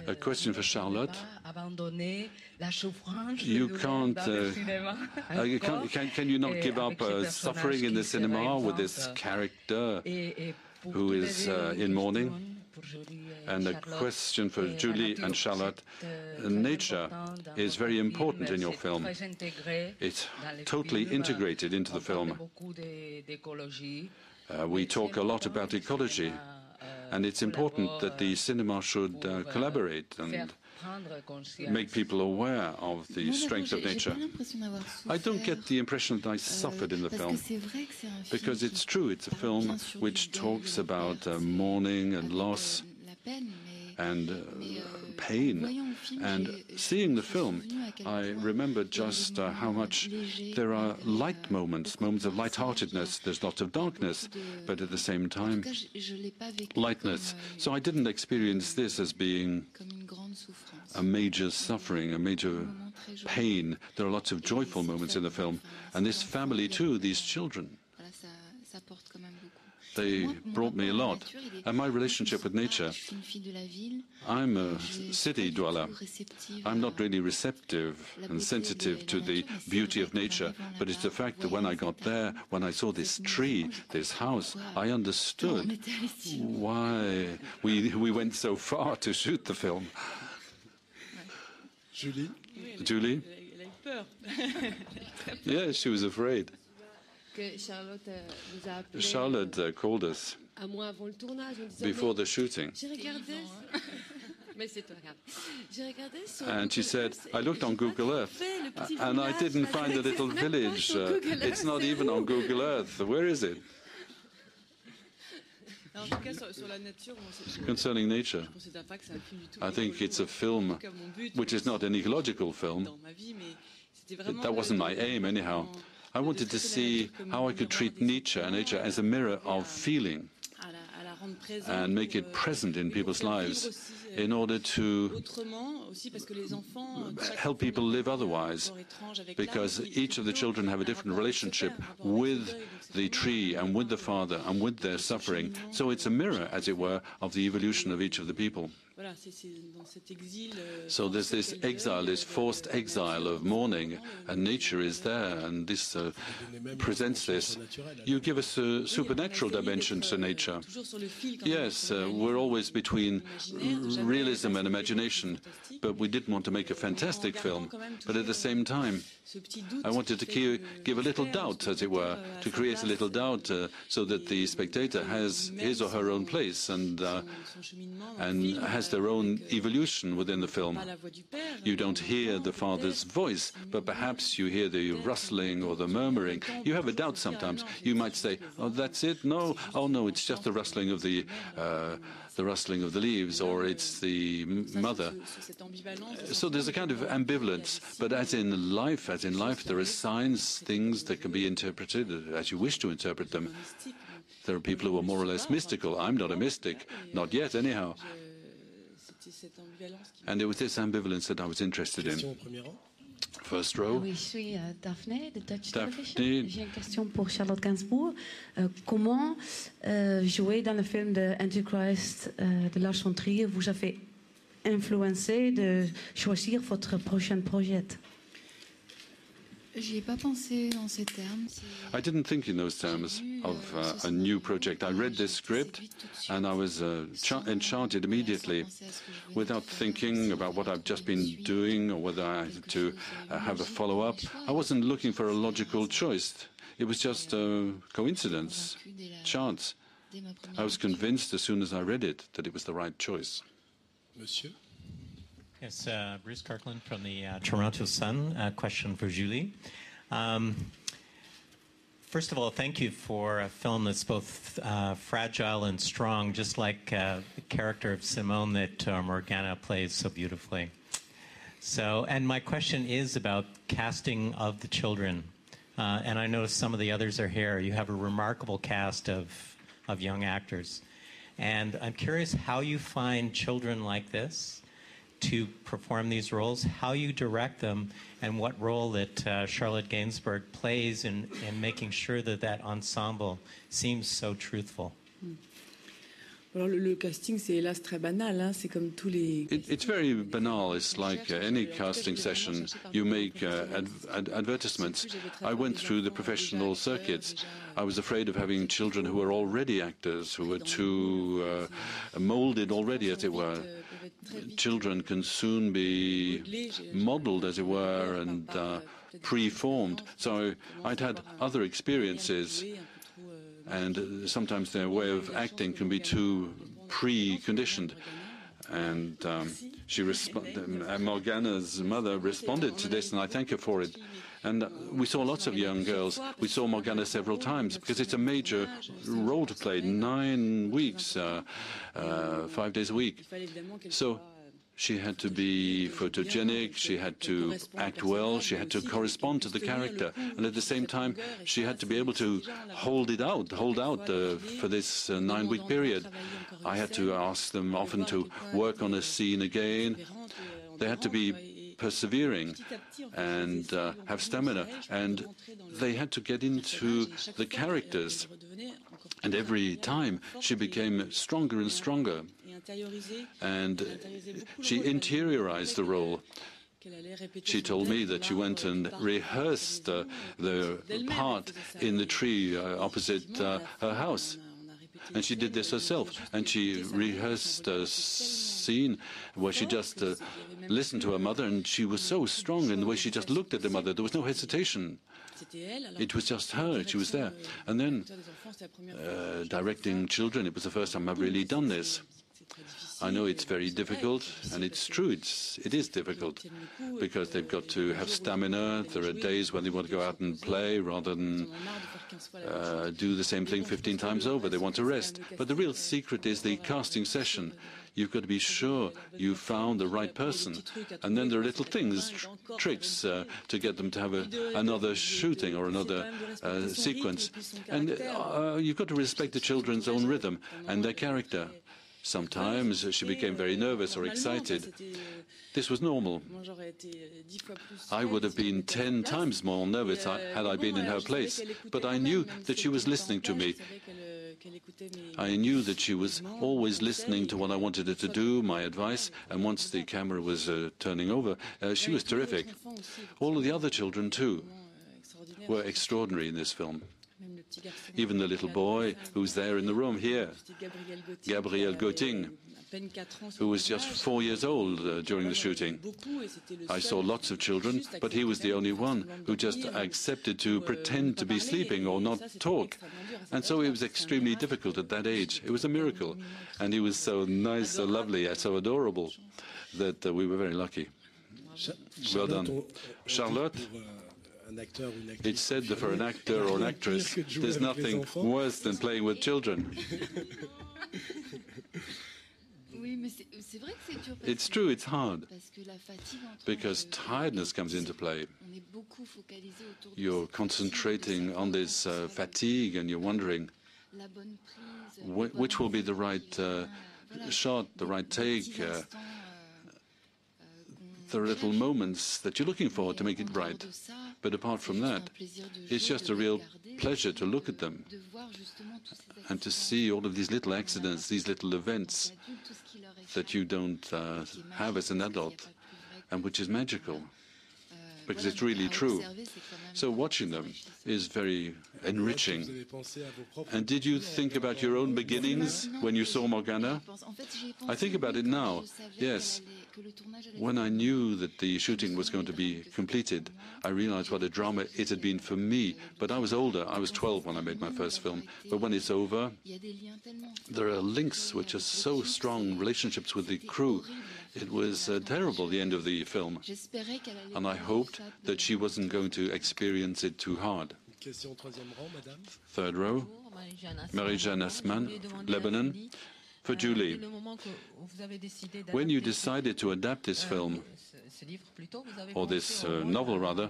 A question for Charlotte. You can't, can you not give up suffering in the cinema with this character who is in mourning? And a question for Julie and Charlotte. Nature is very important in your film. It's totally integrated into the film. We talk a lot about ecology, and it's important that the cinema should collaborate and make people aware of the strength of nature. I don't get the impression that I suffered in the film, because it's true, it's a film which talks about mourning and loss and pain. And seeing the film, I remember just how much there are light moments, moments of lightheartedness. There's lots of darkness, but at the same time, lightness. So I didn't experience this as being a major suffering, a major pain. There are lots of joyful moments in the film. And this family too, these children, they brought me a lot. And my relationship with nature, I'm a city dweller. I'm not really receptive and sensitive to the beauty of nature, but it's the fact that when I got there, when I saw this tree, this house, I understood why we went so far to shoot the film. Julie? Julie? Yeah, she was afraid. Charlotte called us before the shooting. And she said, I looked on Google Earth and I didn't find the little village. It's not even on Google Earth. Where is it? Concerning nature, I think it's a film which is not an ecological film. That wasn't my aim, anyhow. I wanted to see how I could treat nature as a mirror of feeling and make it present in people's lives in order to help people live otherwise, because each of the children have a different relationship with the tree and with the father and with their suffering. So it's a mirror, as it were, of the evolution of each of the people. So there's this exile, this forced exile of mourning, and nature is there, and this presents this. You give us a supernatural dimension to nature. Yes, we're always between realism and imagination, but we didn't want to make a fantastic film. But at the same time, I wanted to give a little doubt, as it were, to create a little doubt so that the spectator has his or her own place and has their own evolution within the film. You don't hear the father's voice, but perhaps you hear the rustling or the murmuring. You have a doubt sometimes. You might say, oh, that's it? No, oh no, it's just the rustling of the leaves, or it's the mother. So there's a kind of ambivalence, but as in life, there are signs, things that can be interpreted as you wish to interpret them. There are people who are more or less mystical. I'm not a mystic, not yet anyhow. And it was this ambivalence that I was interested in. First row. Oui, je suis Daphné de Dutch Television. J'ai une question pour Charlotte Gainsbourg. Comment jouer dans le film de Antichrist de Lars von Trier vous avez influencé de choisir votre prochain projet? J'y ai pas pensé dans ces termes. I didn't think in those terms of a new project. I read this script and I was enchanted immediately, without thinking about what I've just been doing or whether I had to have a follow-up. I wasn't looking for a logical choice. It was just a coincidence, chance. I was convinced as soon as I read it that it was the right choice. Monsieur? Yes, Bruce Kirkland from the Toronto Sun. Question for Julie. First of all, thank you for a film that's both fragile and strong, just like the character of Simone that Morgana plays so beautifully. So, and my question is about casting of the children. And I notice some of the others are here. You have a remarkable cast of young actors. And I'm curious how you find children like this to perform these roles, how you direct them, and what role that Charlotte Gainsbourg plays in making sure that that ensemble seems so truthful. Alors le casting, c'est hélas très banal, hein, c'est comme tous les... It's very banal. It's like any casting session. You make advertisements. I went through the professional circuits. I was afraid of having children who were already actors, who were too molded already, as it were. Children can soon be modeled, as it were, and pre-formed. So I'd had other experiences, and sometimes their way of acting can be too pre-conditioned. And Morgana's mother responded to this, and I thank her for it. And we saw lots of young girls. We saw Morgana several times, because it's a major role to play, 9 weeks, 5 days a week. So she had to be photogenic, she had to act well, she had to correspond to the character, and at the same time she had to be able to hold out for this 9-week period. I had to ask them often to work on a scene again. They had to be persevering and have stamina, and they had to get into the characters. And every time she became stronger and stronger, and she interiorized the role. She told me that she went and rehearsed the part in the tree opposite her house. And she did this herself. And she rehearsed a scene where she just listened to her mother, and she was so strong in the way she just looked at the mother. There was no hesitation. It was just her. She was there. And then directing children, it was the first time I've really done this. I know it's very difficult, and it's true, it is difficult, because they've got to have stamina. There are days when they want to go out and play rather than do the same thing 15 times over. They want to rest. But the real secret is the casting session. You've got to be sure you found the right person. And then there are little things, tricks, to get them to have another shooting or another sequence. And you've got to respect the children's own rhythm and their character. Sometimes she became very nervous or excited. This was normal. I would have been 10 times more nervous had I been in her place, but I knew that she was listening to me. I knew that she was always listening to what I wanted her to do, my advice, and once the camera was turning over, she was terrific. All of the other children, too, were extraordinary in this film. Even the little boy who's there in the room here, Gabriel Gauting, who was just 4 years old during the shooting. I saw lots of children, but he was the only one who just accepted to pretend to be sleeping or not talk. And so it was extremely difficult at that age. It was a miracle. And he was so nice, so lovely, so adorable that we were very lucky. Well done. Charlotte? It's said that for an actor or an actress, there's nothing worse than playing with children. It's true, it's hard, because tiredness comes into play. You're concentrating on this fatigue, and you're wondering which will be the right shot, the right take. There are little moments that you're looking for to make it right. But apart from that, it's just a real pleasure to look at them and to see all of these little accidents, these little events that you don't have as an adult, and which is magical, because it's really true. So watching them is very enriching. And did you think about your own beginnings when you saw Morgana? I think about it now, yes. When I knew that the shooting was going to be completed, I realized what a drama it had been for me. But I was older. I was 12 when I made my first film. But when it's over, there are links which are so strong, relationships with the crew. It was terrible, the end of the film. And I hoped that she wasn't going to experience it too hard. Third row, Marie-Jeanne Assmann, Lebanon. For Julie, when you decided to adapt this film, or this novel rather,